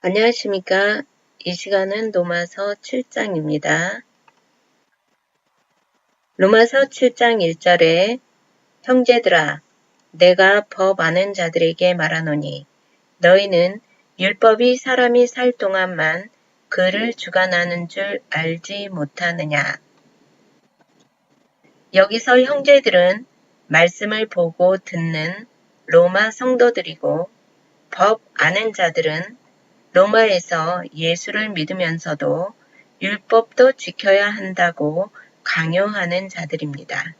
안녕하십니까. 이 시간은 로마서 7장입니다. 로마서 7장 1절에 형제들아, 내가 법 아는 자들에게 말하노니 너희는 율법이 사람이 살 동안만 그를 주관하는 줄 알지 못하느냐. 여기서 형제들은 말씀을 보고 듣는 로마 성도들이고 법 아는 자들은 로마에서 예수를 믿으면서도 율법도 지켜야 한다고 강요하는 자들입니다.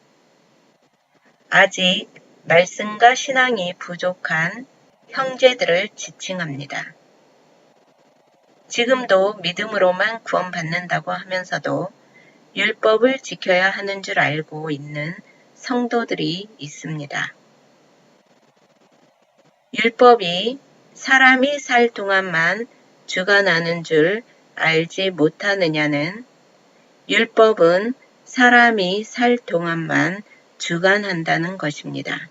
아직 말씀과 신앙이 부족한 형제들을 지칭합니다. 지금도 믿음으로만 구원받는다고 하면서도 율법을 지켜야 하는 줄 알고 있는 성도들이 있습니다. 율법이 사람이 살 동안만 주관하는 줄 알지 못하느냐는 율법은 사람이 살 동안만 주관한다는 것입니다.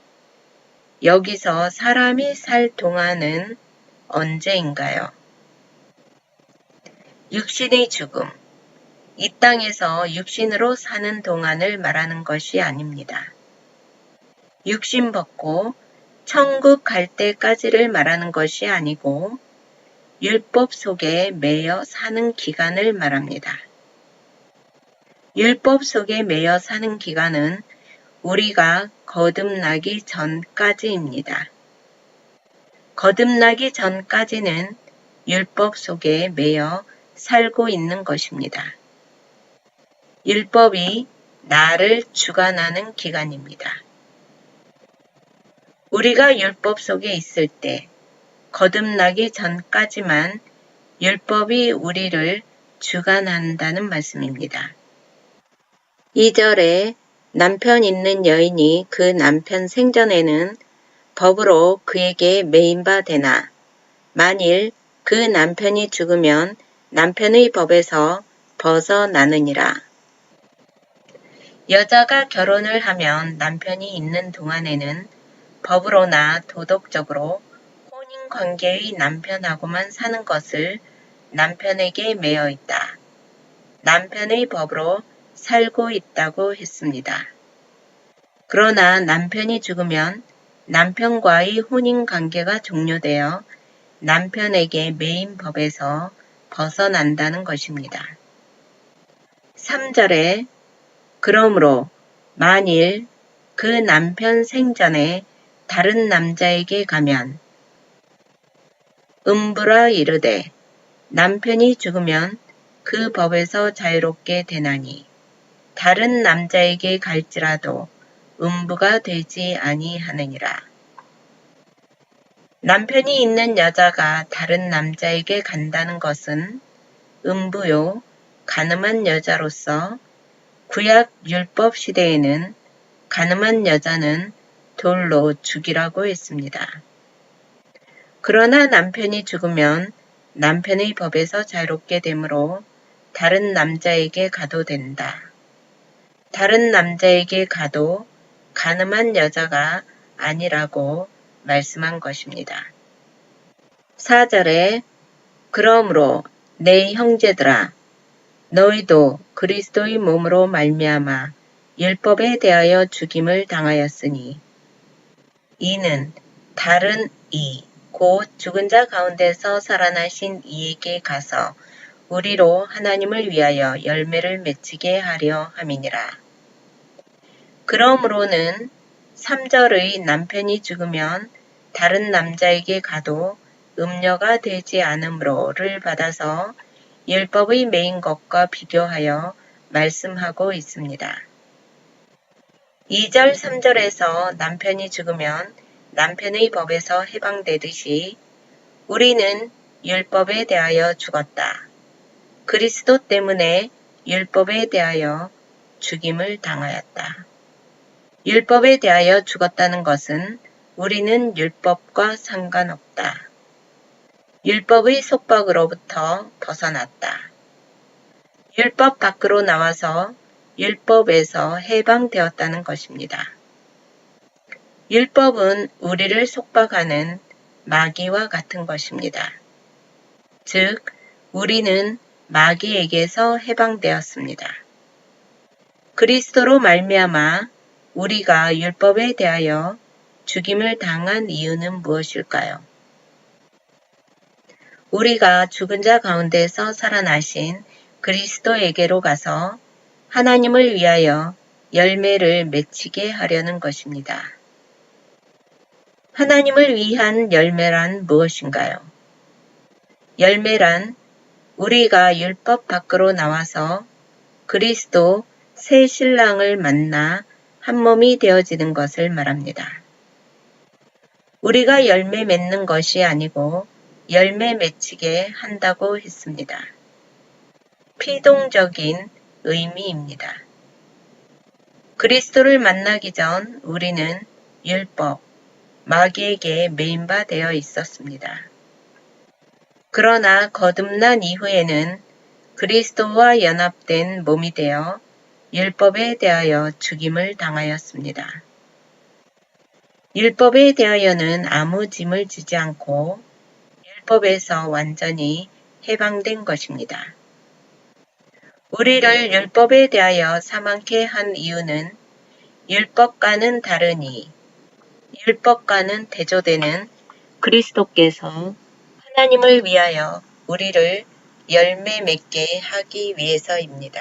여기서 사람이 살 동안은 언제인가요? 육신의 죽음, 이 땅에서 육신으로 사는 동안을 말하는 것이 아닙니다. 육신 벗고 천국 갈 때까지를 말하는 것이 아니고 율법 속에 매여 사는 기간을 말합니다. 율법 속에 매여 사는 기간은 우리가 거듭나기 전까지입니다. 거듭나기 전까지는 율법 속에 매여 살고 있는 것입니다. 율법이 나를 주관하는 기간입니다. 우리가 율법 속에 있을 때 거듭나기 전까지만 율법이 우리를 주관한다는 말씀입니다. 2절에 남편 있는 여인이 그 남편 생전에는 법으로 그에게 매인 바 되나 만일 그 남편이 죽으면 남편의 법에서 벗어나느니라. 여자가 결혼을 하면 남편이 있는 동안에는 법으로나 도덕적으로 혼인관계의 남편하고만 사는 것을 남편에게 매여 있다. 남편의 법으로 살고 있다고 했습니다. 그러나 남편이 죽으면 남편과의 혼인관계가 종료되어 남편에게 매인 법에서 벗어난다는 것입니다. 3절에 그러므로 만일 그 남편 생전에 다른 남자에게 가면 음부라 이르되 남편이 죽으면 그 법에서 자유롭게 되나니 다른 남자에게 갈지라도 음부가 되지 아니하느니라. 남편이 있는 여자가 다른 남자에게 간다는 것은 음부요, 간음한 여자로서 구약 율법 시대에는 간음한 여자는 돌로 죽이라고 했습니다. 그러나 남편이 죽으면 남편의 법에서 자유롭게 되므로 다른 남자에게 가도 된다. 다른 남자에게 가도 간음한 여자가 아니라고 말씀한 것입니다. 4절에 그러므로 내 형제들아 너희도 그리스도의 몸으로 말미암아 율법에 대하여 죽임을 당하였으니 이는 다른 이 곧 죽은 자 가운데서 살아나신 이에게 가서 우리로 하나님을 위하여 열매를 맺히게 하려 함이니라. 그러므로는 3절의 남편이 죽으면 다른 남자에게 가도 음녀가 되지 않으므로를 받아서 율법의 매인 것과 비교하여 말씀하고 있습니다. 2절, 3절에서 남편이 죽으면 남편의 법에서 해방되듯이 우리는 율법에 대하여 죽었다. 그리스도 때문에 율법에 대하여 죽임을 당하였다. 율법에 대하여 죽었다는 것은 우리는 율법과 상관없다. 율법의 속박으로부터 벗어났다. 율법 밖으로 나와서 율법에서 해방되었다는 것입니다. 율법은 우리를 속박하는 마귀와 같은 것입니다. 즉, 우리는 마귀에게서 해방되었습니다. 그리스도로 말미암아 우리가 율법에 대하여 죽임을 당한 이유는 무엇일까요? 우리가 죽은 자 가운데서 살아나신 그리스도에게로 가서 하나님을 위하여 열매를 맺히게 하려는 것입니다. 하나님을 위한 열매란 무엇인가요? 열매란 우리가 율법 밖으로 나와서 그리스도 새 신랑을 만나 한 몸이 되어지는 것을 말합니다. 우리가 열매 맺는 것이 아니고 열매 맺히게 한다고 했습니다. 피동적인 의미입니다. 그리스도를 만나기 전 우리는 율법, 마귀에게 매인바 되어 있었습니다. 그러나 거듭난 이후에는 그리스도와 연합된 몸이 되어 율법에 대하여 죽임을 당하였습니다. 율법에 대하여는 아무 짐을 지지 않고 율법에서 완전히 해방된 것입니다. 우리를 율법에 대하여 사망케 한 이유는 율법과는 다르니 율법과는 대조되는 그리스도께서 하나님을 위하여 우리를 열매 맺게 하기 위해서입니다.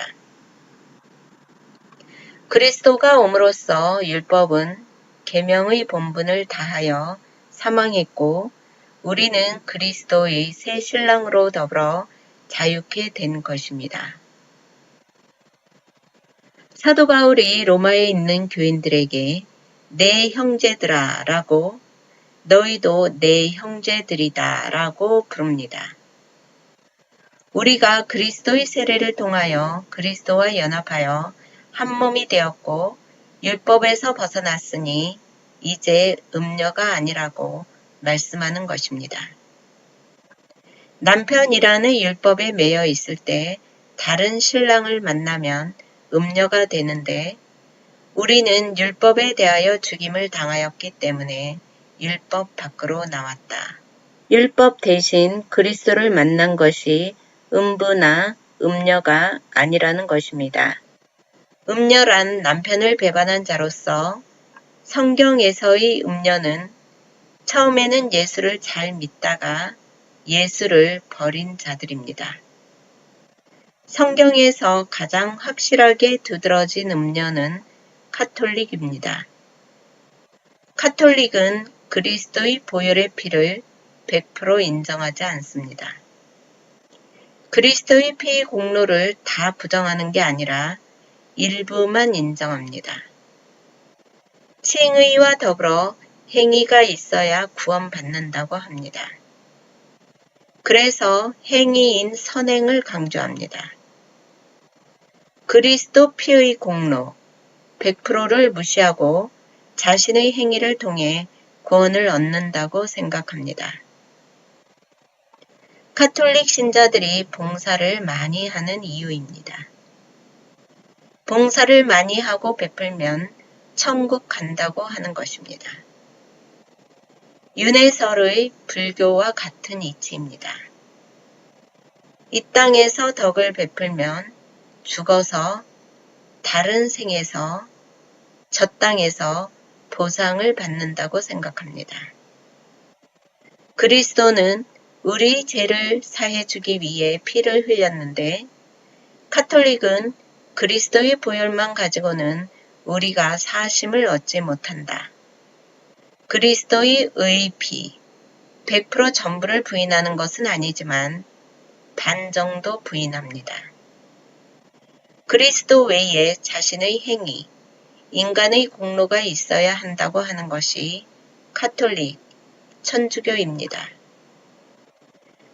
그리스도가 옴으로써 율법은 계명의 본분을 다하여 사망했고 우리는 그리스도의 새 신랑으로 더불어 자유케 된 것입니다. 사도 바울이 로마에 있는 교인들에게 내 형제들아 라고 너희도 내 형제들이다 라고 부릅니다. 우리가 그리스도의 세례를 통하여 그리스도와 연합하여 한 몸이 되었고 율법에서 벗어났으니 이제 음녀가 아니라고 말씀하는 것입니다. 남편이라는 율법에 매여 있을 때 다른 신랑을 만나면 음녀가 되는데 우리는 율법에 대하여 죽임을 당하였기 때문에 율법 밖으로 나왔다. 율법 대신 그리스도를 만난 것이 음부나 음녀가 아니라는 것입니다. 음녀란 남편을 배반한 자로서 성경에서의 음녀는 처음에는 예수를 잘 믿다가 예수를 버린 자들입니다. 성경에서 가장 확실하게 두드러진 음녀는 카톨릭입니다. 카톨릭은 그리스도의 보혈의 피를 100% 인정하지 않습니다. 그리스도의 피의 공로를 다 부정하는 게 아니라 일부만 인정합니다. 칭의와 더불어 행위가 있어야 구원받는다고 합니다. 그래서 행위인 선행을 강조합니다. 그리스도 피의 공로 100%를 무시하고 자신의 행위를 통해 구원을 얻는다고 생각합니다. 카톨릭 신자들이 봉사를 많이 하는 이유입니다. 봉사를 많이 하고 베풀면 천국 간다고 하는 것입니다. 윤회설의 불교와 같은 이치입니다. 이 땅에서 덕을 베풀면 죽어서 다른 생에서 저 땅에서 보상을 받는다고 생각합니다. 그리스도는 우리 죄를 사해주기 위해 피를 흘렸는데 카톨릭은 그리스도의 보혈만 가지고는 우리가 사심을 얻지 못한다. 그리스도의 의 피, 100% 전부를 부인하는 것은 아니지만 반 정도 부인합니다. 그리스도 외에 자신의 행위, 인간의 공로가 있어야 한다고 하는 것이 카톨릭, 천주교입니다.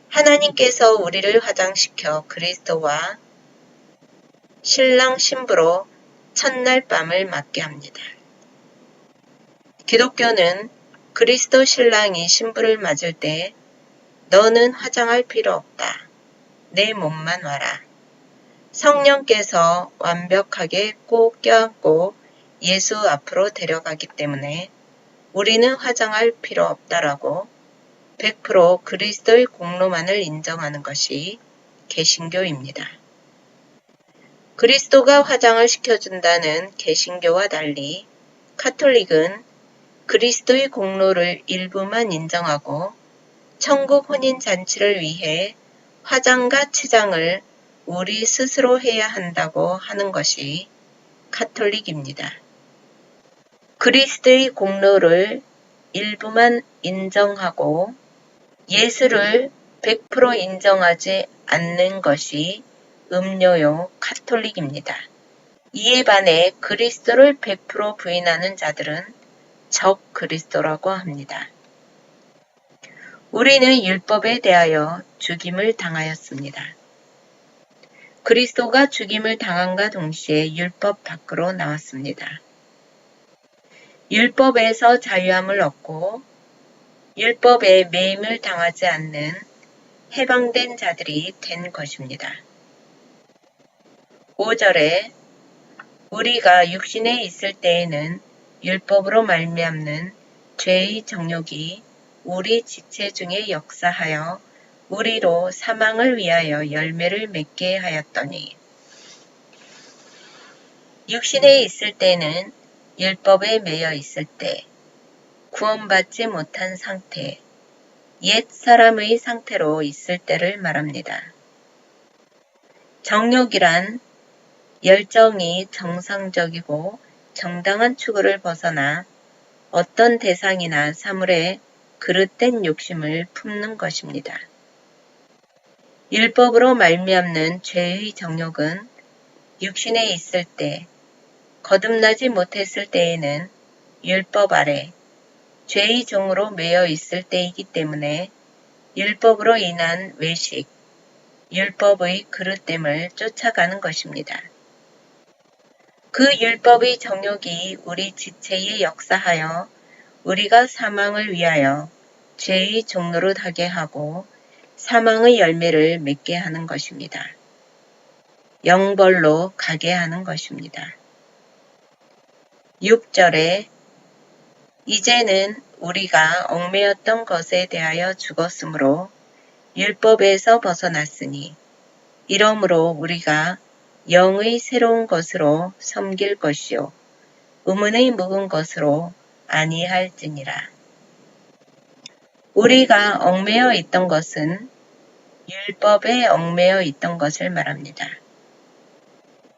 하나님께서 우리를 화장시켜 그리스도와 신랑 신부로 첫날 밤을 맞게 합니다. 기독교는 그리스도 신랑이 신부를 맞을 때 너는 화장할 필요 없다. 내 몸만 와라. 성령께서 완벽하게 꼭 껴안고 예수 앞으로 데려가기 때문에 우리는 화장할 필요 없다라고 100% 그리스도의 공로만을 인정하는 것이 개신교입니다. 그리스도가 화장을 시켜준다는 개신교와 달리 카톨릭은 그리스도의 공로를 일부만 인정하고 천국 혼인잔치를 위해 화장과 치장을 우리 스스로 해야 한다고 하는 것이 카톨릭입니다. 그리스도의 공로를 일부만 인정하고 예수를 100% 인정하지 않는 것이 음료요 카톨릭입니다. 이에 반해 그리스도를 100% 부인하는 자들은 적 그리스도라고 합니다. 우리는 율법에 대하여 죽임을 당하였습니다. 그리스도가 죽임을 당함과 동시에 율법 밖으로 나왔습니다. 율법에서 자유함을 얻고 율법에 매임을 당하지 않는 해방된 자들이 된 것입니다. 5절에 우리가 육신에 있을 때에는 율법으로 말미암는 죄의 정욕이 우리 지체 중에 역사하여 우리로 사망을 위하여 열매를 맺게 하였더니 육신에 있을 때는 율법에 매여 있을 때 구원받지 못한 상태, 옛 사람의 상태로 있을 때를 말합니다. 정욕이란 열정이 정상적이고 정당한 추구를 벗어나 어떤 대상이나 사물에 그릇된 욕심을 품는 것입니다. 율법으로 말미암는 죄의 정욕은 육신에 있을 때, 거듭나지 못했을 때에는 율법 아래 죄의 종으로 매여 있을 때이기 때문에 율법으로 인한 외식, 율법의 그릇됨을 쫓아가는 것입니다. 그 율법의 정욕이 우리 지체에 역사하여 우리가 사망을 위하여 죄의 종노릇하게 하고 사망의 열매를 맺게 하는 것입니다. 영벌로 가게 하는 것입니다. 6절에 이제는 우리가 얽매였던 것에 대하여 죽었으므로 율법에서 벗어났으니 이러므로 우리가 영의 새로운 것으로 섬길 것이요 의문의 묵은 것으로 아니할지니라. 우리가 얽매여 있던 것은 율법에 얽매여 있던 것을 말합니다.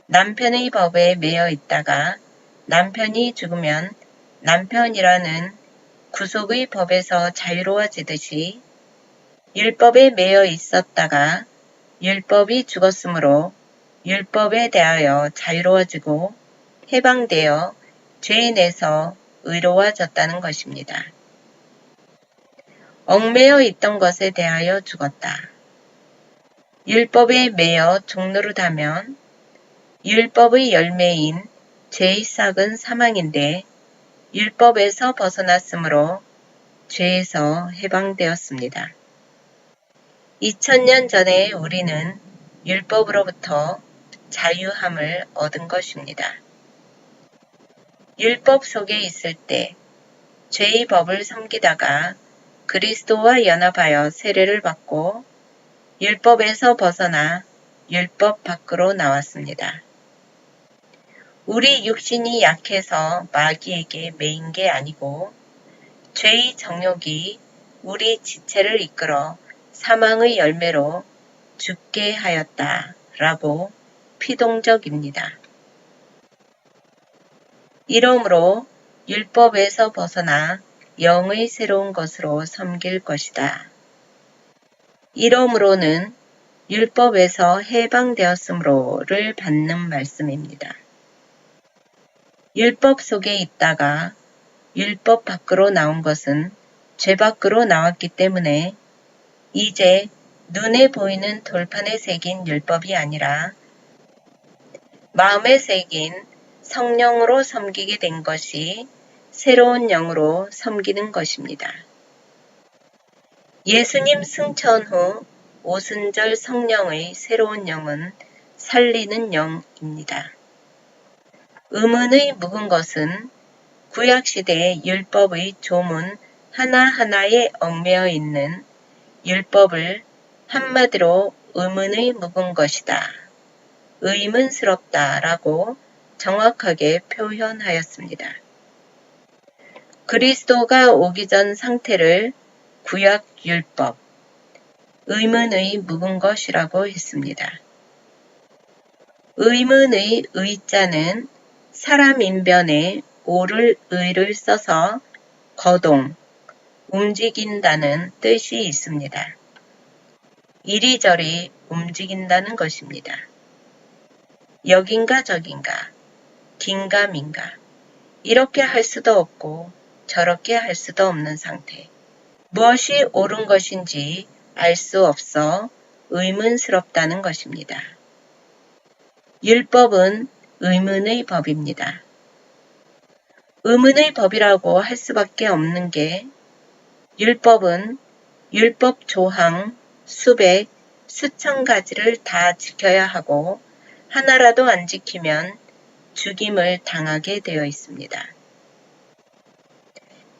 남편의 법에 매여 있다가 남편이 죽으면 남편이라는 구속의 법에서 자유로워지듯이 율법에 매여 있었다가 율법이 죽었으므로 율법에 대하여 자유로워지고 해방되어 죄인에서 의로워졌다는 것입니다. 얽매여 있던 것에 대하여 죽었다. 율법에 매여 종노릇하면 율법의 열매인 죄의 싹은 사망인데 율법에서 벗어났으므로 죄에서 해방되었습니다. 2000년 전에 우리는 율법으로부터 자유함을 얻은 것입니다. 율법 속에 있을 때 죄의 법을 섬기다가 그리스도와 연합하여 세례를 받고 율법에서 벗어나 율법 밖으로 나왔습니다. 우리 육신이 약해서 마귀에게 매인 게 아니고 죄의 정욕이 우리 지체를 이끌어 사망의 열매로 죽게 하였다라고 피동적입니다. 이러므로 율법에서 벗어나 영의 새로운 것으로 섬길 것이다. 이러므로는 율법에서 해방되었으므로를 받는 말씀입니다. 율법 속에 있다가 율법 밖으로 나온 것은 죄 밖으로 나왔기 때문에 이제 눈에 보이는 돌판에 새긴 율법이 아니라 마음에 새긴 성령으로 섬기게 된 것이 새로운 영으로 섬기는 것입니다. 예수님 승천 후 오순절 성령의 새로운 영은 살리는 영입니다. 의문의 묵은 것은 구약시대의 율법의 조문 하나하나에 얽매여 있는 율법을 한마디로 의문의 묵은 것이다. 의문스럽다 라고 정확하게 표현하였습니다. 그리스도가 오기 전 상태를 구약 율법, 의문의 묵은 것이라고 했습니다. 의문의 의자는 사람 인변에 오를 의를 써서 거동, 움직인다는 뜻이 있습니다. 이리저리 움직인다는 것입니다. 여긴가 저긴가, 긴가민가, 이렇게 할 수도 없고 저렇게 할 수도 없는 상태. 무엇이 옳은 것인지 알 수 없어 의문스럽다는 것입니다. 율법은 의문의 법입니다. 의문의 법이라고 할 수밖에 없는 게 율법은 율법 조항 수백, 수천 가지를 다 지켜야 하고 하나라도 안 지키면 죽임을 당하게 되어 있습니다.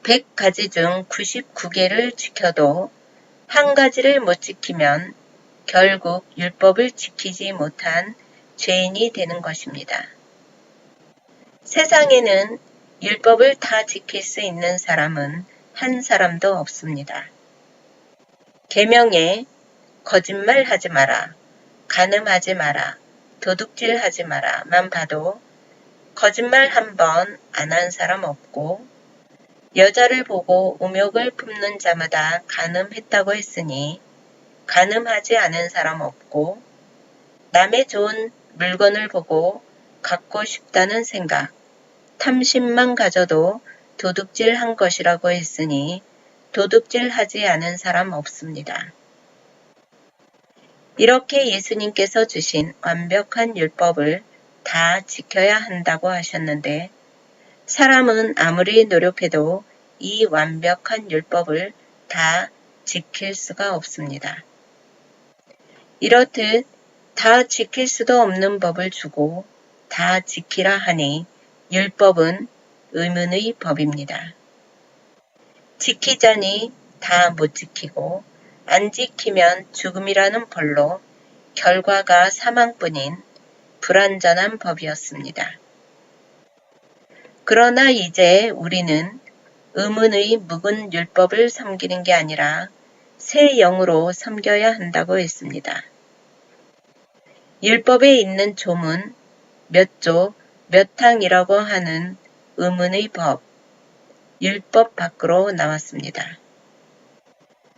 100가지 중 99개를 지켜도 한 가지를 못 지키면 결국 율법을 지키지 못한 죄인이 되는 것입니다. 세상에는 율법을 다 지킬 수 있는 사람은 한 사람도 없습니다. 계명에 거짓말하지 마라, 간음하지 마라, 도둑질하지 마라만 봐도 거짓말 한 번 안 한 사람 없고 여자를 보고 음욕을 품는 자마다 간음했다고 했으니 간음하지 않은 사람 없고 남의 좋은 물건을 보고 갖고 싶다는 생각, 탐심만 가져도 도둑질한 것이라고 했으니 도둑질하지 않은 사람 없습니다. 이렇게 예수님께서 주신 완벽한 율법을 다 지켜야 한다고 하셨는데 사람은 아무리 노력해도 이 완벽한 율법을 다 지킬 수가 없습니다. 이렇듯 다 지킬 수도 없는 법을 주고 다 지키라 하니 율법은 의문의 법입니다. 지키자니 다 못 지키고 안 지키면 죽음이라는 벌로 결과가 사망뿐인 불완전한 법이었습니다. 그러나 이제 우리는 의문의 묵은 율법을 섬기는 게 아니라 새 영으로 섬겨야 한다고 했습니다. 율법에 있는 조문 몇 조, 몇 항이라고 하는 의문의 법, 율법 밖으로 나왔습니다.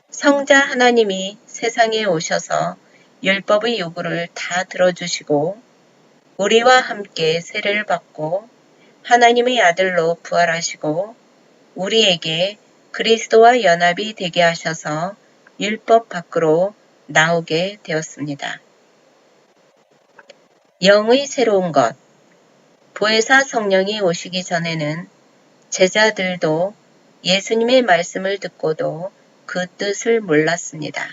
성자 하나님이 세상에 오셔서 율법의 요구를 다 들어주시고 우리와 함께 세례를 받고 하나님의 아들로 부활하시고 우리에게 그리스도와 연합이 되게 하셔서 율법 밖으로 나오게 되었습니다. 영의 새로운 것, 보혜사 성령이 오시기 전에는 제자들도 예수님의 말씀을 듣고도 그 뜻을 몰랐습니다.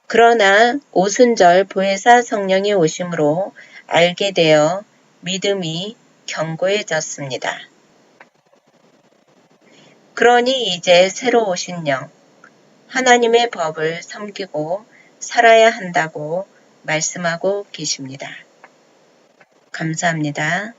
그러나 오순절 보혜사 성령이 오심으로 알게 되어 믿음이 견고해졌습니다. 그러니 이제 새로 오신 영, 하나님의 법을 섬기고 살아야 한다고 말씀하고 계십니다. 감사합니다.